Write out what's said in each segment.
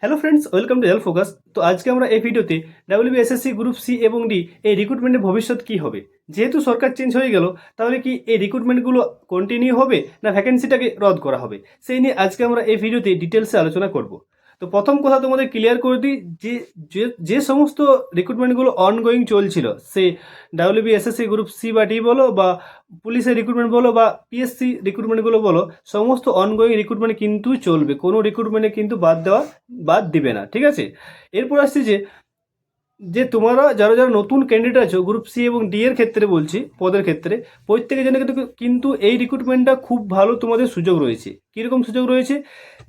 Hello friends, welcome to health focus. তো আজকে আমরা এই ভিডিওতে ডাব্লিউবিএসএসসি গ্রুপ সি এবং ডি এই রিক্রুটমেন্টের ভবিষ্যৎ কী হবে। যেহেতু সরকার চেঞ্জ হয়ে গেল, তাহলে কি এই রিক্রুটমেন্টগুলো কন্টিনিউ হবে না ভ্যাকেন্সিটাকে রদ করা হবে, সেই নিয়ে আজকে আমরা এই ভিডিওতে ডিটেলসে আলোচনা করব। তো প্রথম কথা তোমাদের ক্লিয়ার করে দিই যে যে যে সমস্ত রিক্রুটমেন্টগুলো অনগোয়িং চলছিল, সে ডাব্লিউবিএসএসসি গ্রুপ সি বা ডি বলো বা পুলিশের রিক্রুটমেন্ট বলো বা পিএসসি রিক্রুটমেন্টগুলো বলো, সমস্ত অনগোয়িং রিক্রুটমেন্ট কিন্তু চলবে, কোনো রিক্রুটমেন্টে কিন্তু বাদ দিবে না, ঠিক আছে। এরপর আসছি যে যে তোমরা যারা যারা নতুন ক্যান্ডিডেট আছো গ্রুপ সি এবং ডি এর ক্ষেত্রে বলছি, পদের ক্ষেত্রে প্রত্যেকের জন্য কিন্তু এই রিক্রুটমেন্টটা খুব ভালো, তোমাদের সুযোগ রয়েছে। কীরকম সুযোগ রয়েছে?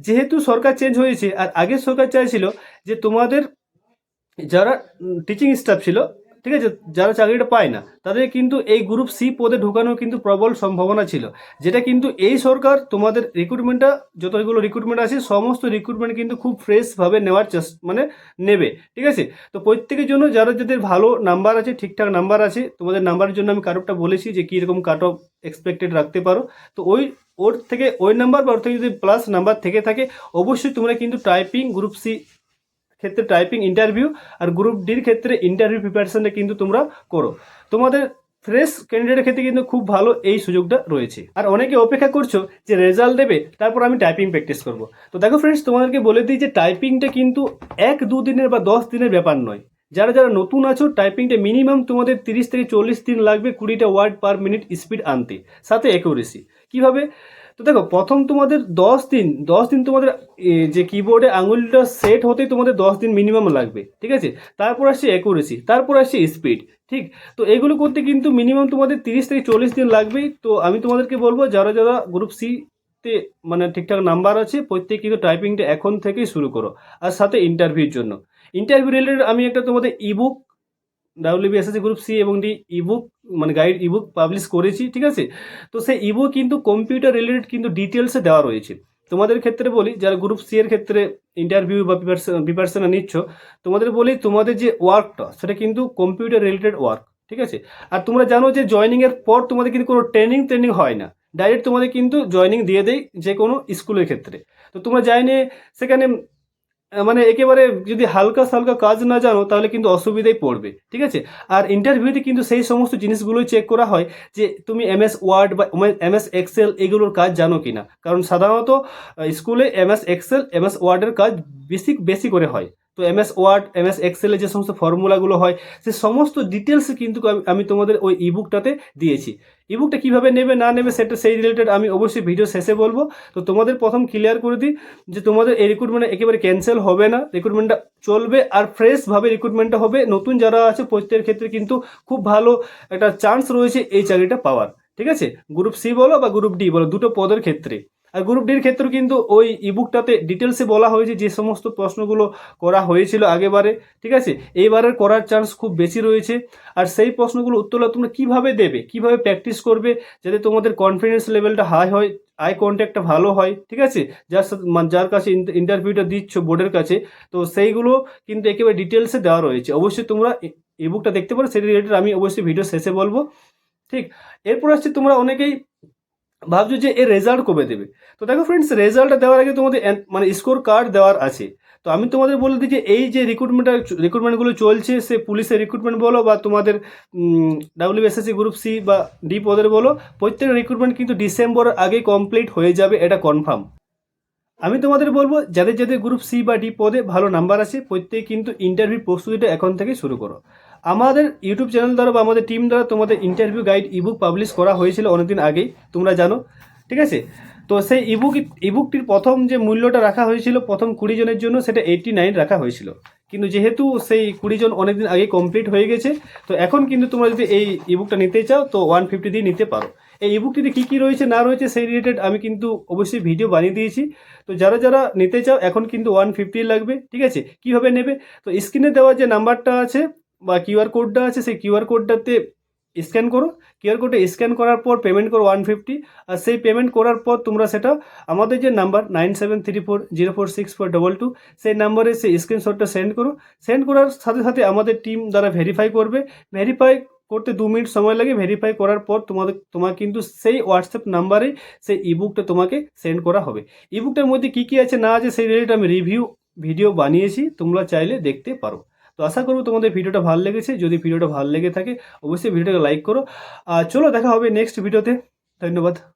যেহেতু সরকার চেঞ্জ হয়েছে, আর আগের সরকার চাইছিল যে তোমাদের যারা টিচিং স্টাফ ছিল, ঠিক আছে, যারা চাকরিটা পায় না, তাদের কিন্তু এই গ্রুপ সি পদে ঢোকানোর কিন্তু প্রবল সম্ভাবনা ছিল, যেটা কিন্তু এই সরকার তোমাদের রিক্রুটমেন্টটা, যতগুলো রিক্রুটমেন্ট আছে সমস্ত রিক্রুটমেন্ট কিন্তু খুব ফ্রেশভাবে নেওয়ার মানে নেবে, ঠিক আছে। তো প্রত্যেকের জন্য যারা যাদের ভালো নাম্বার আছে, ঠিকঠাক নাম্বার আছে, তোমাদের নাম্বারের জন্য আমি কাটঅফটা বলেছি যে কীরকম কাট অফ এক্সপেক্টেড রাখতে পারো। তো ওর থেকে ওই নাম্বার বা ওর থেকে যদি প্লাস নাম্বার থেকে থাকে, অবশ্যই তোমরা কিন্তু টাইপিং গ্রুপ সি ক্ষেত্রে টাইপিং ইন্টারভিউ আর গ্রুপ ডির ক্ষেত্রে ইন্টারভিউ প্রিপারেশনটা কিন্তু তোমরা করো। তোমাদের ফ্রেশ ক্যান্ডিডেটের ক্ষেত্রে কিন্তু খুব ভালো এই সুযোগটা রয়েছে। আর অনেকে অপেক্ষা করছো যে রেজাল্ট দেবে তারপর আমি টাইপিং প্র্যাকটিস করব। তো দেখো ফ্রেন্ডস, তোমাদেরকে বলে দিই যে টাইপিংটা কিন্তু 1-2 দিনের বা 10 দিনের ব্যাপার নয়। যারা যারা নতুন আছো, টাইপিংটা মিনিমাম তোমাদের 30 থেকে 40 দিন লাগবে 20টা ওয়ার্ড পার মিনিট স্পিড আনতে, সাথে অ্যাকুরেসি। কীভাবে? তো দেখো, প্রথম তোমাদের 10 দিন তোমাদের যে কিবোর্ডে আঙুলটা সেট হতেই তোমাদের 10 দিন মিনিমাম লাগবে, ঠিক আছে। তারপর আসছে অ্যাকুরেসি, তারপর আসছে স্পিড, ঠিক। তো এগুলো করতে কিন্তু মিনিমাম তোমাদের 30 থেকে 40 দিন লাগবেই। তো আমি তোমাদেরকে বলবো যারা যারা গ্রুপ সি তে মানে ঠিকঠাক নাম্বার আছে, প্রত্যেক কিন্তু টাইপিংটা এখন থেকেই শুরু করো। আর সাথে ইন্টারভিউর জন্য, ইন্টারভিউ রিলেটেড আমি একটা তোমাদের ইবুক ডাব্লিউবিএসএসসি গ্রুপ সি এবং ডি ইবুক মানে গাইড ইবুক পাবলিশ করেছি, ঠিক আছে। তো সেই ইবুক কিন্তু কম্পিউটার রিলেটেড কিন্তু ডিটেলসে দেওয়া রয়েছে। তোমাদের ক্ষেত্রে বলি, যারা গ্রুপ সি এর ক্ষেত্রে ইন্টারভিউ বা প্রিপারেশন নিচ্ছ, তোমাদের বলি তোমাদের যে ওয়ার্কটা সেটা কিন্তু কম্পিউটার রিলেটেড ওয়ার্ক, ঠিক আছে। আর তোমরা জানো যে জয়নিংয়ের পর তোমাদের কিন্তু কোনো ট্রেনিং হয় না, ডাইরেক্ট তোমাদের কিন্তু জয়নিং দিয়ে দেয় যে কোনো স্কুলের ক্ষেত্রে। তো তোমরা যাইনি সেখানে মানে একেবারে যদি হালকা সালকা কাজ না জানো, তাহলে কিন্তু অসুবিধায় পড়বে, ঠিক আছে। আর ইন্টারভিউতে কিন্তু সেই সমস্ত জিনিসগুলোই চেক করা হয় যে তুমি এমএস ওয়ার্ড বা এমএস এক্সেল এগুলোর কাজ জানো কি না। কারণ সাধারণত স্কুলে এমএস এক্সেল এমএস ওয়ার্ডের কাজ বেশি করে হয়। তো এমএস ওয়ার্ড এমএস এক্সেলে যে সমস্ত ফর্মুলাগুলো হয়, সে সমস্ত ডিটেলস কিন্তু আমি তোমাদের ওই ইবুকটাতে দিয়েছি। ইবুকটা কীভাবে নেবে না নেবে সেটা সেই রিলেটেড আমি অবশ্যই ভিডিও শেষে বলবো। তো তোমাদের প্রথম ক্লিয়ার করে দিই যে তোমাদের এই রিক্রুটমেন্ট একেবারে ক্যান্সেল হবে না, রিক্রুটমেন্টটা চলবে আর ফ্রেশভাবে রিক্রুটমেন্টটা হবে। নতুন যারা আছে প্রত্যেকের ক্ষেত্রে কিন্তু খুব ভালো একটা চান্স রয়েছে এই চাকরিটা পাওয়ার, ঠিক আছে। গ্রুপ সি বলো বা গ্রুপ ডি বলো, দুটো পদের ক্ষেত্রে। আর গ্রুপ ডির ক্ষেত্রেও কিন্তু ওই ইবুকটাতে ডিটেলসে বলা হয়েছে যে সমস্ত প্রশ্নগুলো করা হয়েছিল আগেবারে, ঠিক আছে। এইবারের করার চান্স খুব বেশি রয়েছে। আর সেই প্রশ্নগুলো উত্তরটা তোমরা কীভাবে দেবে, কীভাবে প্র্যাকটিস করবে, যাতে তোমাদের কনফিডেন্স লেভেলটা হাই হয়, আই কন্ট্যাক্টটা ভালো হয়, ঠিক আছে। যার কাছে ইন্টারভিউটা দিচ্ছ বোর্ডের কাছে, তো সেইগুলো কিন্তু একেবারে ডিটেলসে দেওয়া রয়েছে। অবশ্যই তোমরা ইবুকটা দেখতে পারো, সেই রিলেটেড আমি অবশ্যই ভিডিও শেষে বলবো, ঠিক। এরপর আসছে তোমরা অনেকেই ভাবছো যে এর রেজাল্ট কবে দেবে। তো দেখো ফ্রেন্ডস, রেজাল্টটা দেওয়ার আগে তোমাদের মানে স্কোর কার্ড দেওয়ার আছে। তো আমি তোমাদের বলে দিই যে এই যে রিক্রুটমেন্টগুলো চলছে, সে পুলিশের রিক্রুটমেন্ট বলো বা তোমাদের ডাব্লিউবিএসএসসি গ্রুপ সি বা ডি পদের বলো, প্রত্যেকের রিক্রুটমেন্ট কিন্তু ডিসেম্বরের আগে কমপ্লিট হয়ে যাবে, এটা কনফার্ম। আমি তোমাদের বলবো যাদের যাদের গ্রুপ সি বা ডি পদে ভালো নাম্বার আছে, প্রত্যেকে কিন্তু ইন্টারভিউ প্রস্তুতিটা এখন থেকে শুরু করো। আমাদের ইউটিউব চ্যানেল দ্বারা বা আমাদের টিম দ্বারা তোমাদের ইন্টারভিউ গাইড ইবুক পাবলিশ করা হয়েছিল অনেকদিন আগেই, তোমরা জানো, ঠিক আছে। তো সেই ইবুকটির প্রথম যে মূল্যটা রাখা হয়েছিল প্রথম 20 জনের জন্য, সেটা 89 রাখা হয়েছিল। কিন্তু যেহেতু সেই 20 জন অনেকদিন আগে কমপ্লিট হয়ে গেছে, তো এখন কিন্তু তোমরা যদি এই ইবুকটা নিতে চাও তো 150 দিয়ে নিতে পারো। এই ইবুকটিতে কী কী রয়েছে না রয়েছে সেই রিলেটেড আমি কিন্তু অবশ্যই ভিডিও বানিয়ে দিয়েছি। তো যারা যারা নিতে চাও এখন কিন্তু 150 লাগবে, ঠিক আছে। কীভাবে নেবে? তো স্ক্রিনে দেওয়া যে নাম্বারটা আছে বা কিউআর কোডটা আছে, সেই কিউআর কোডটাতে স্ক্যান করো। কিউআর কোডে স্ক্যান করার পর পেমেন্ট করো 150। আর সেই পেমেন্ট করার পর তোমরা সেটা আমাদের যে নাম্বার 9734046422, সেই নাম্বারে সেই স্ক্রিনশটটা সেন্ড করো। সেন্ড করার সাথে সাথে আমাদের টিম দ্বারা ভেরিফাই করবে। ভেরিফাই করতে 2 মিনিট সময় লাগে। ভেরিফাই করার পর তোমার কিন্তু সেই হোয়াটসঅ্যাপ নাম্বারেই সেই ইবুকটা তোমাকে সেন্ড করা হবে। ইবুকটার মধ্যে কী কী আছে না আছে সেই রিলেটেড আমি রিভিউ ভিডিও বানিয়েছি, তোমরা চাইলে দেখতে পারো। তো আশা করব তোমাদের ভিডিওটা ভালো লেগেছে। যদি ভিডিওটা ভালো লেগে থাকে অবশ্যই ভিডিওটাকে লাইক করো। আর চলো দেখা হবে নেক্সট ভিডিওতে। ধন্যবাদ।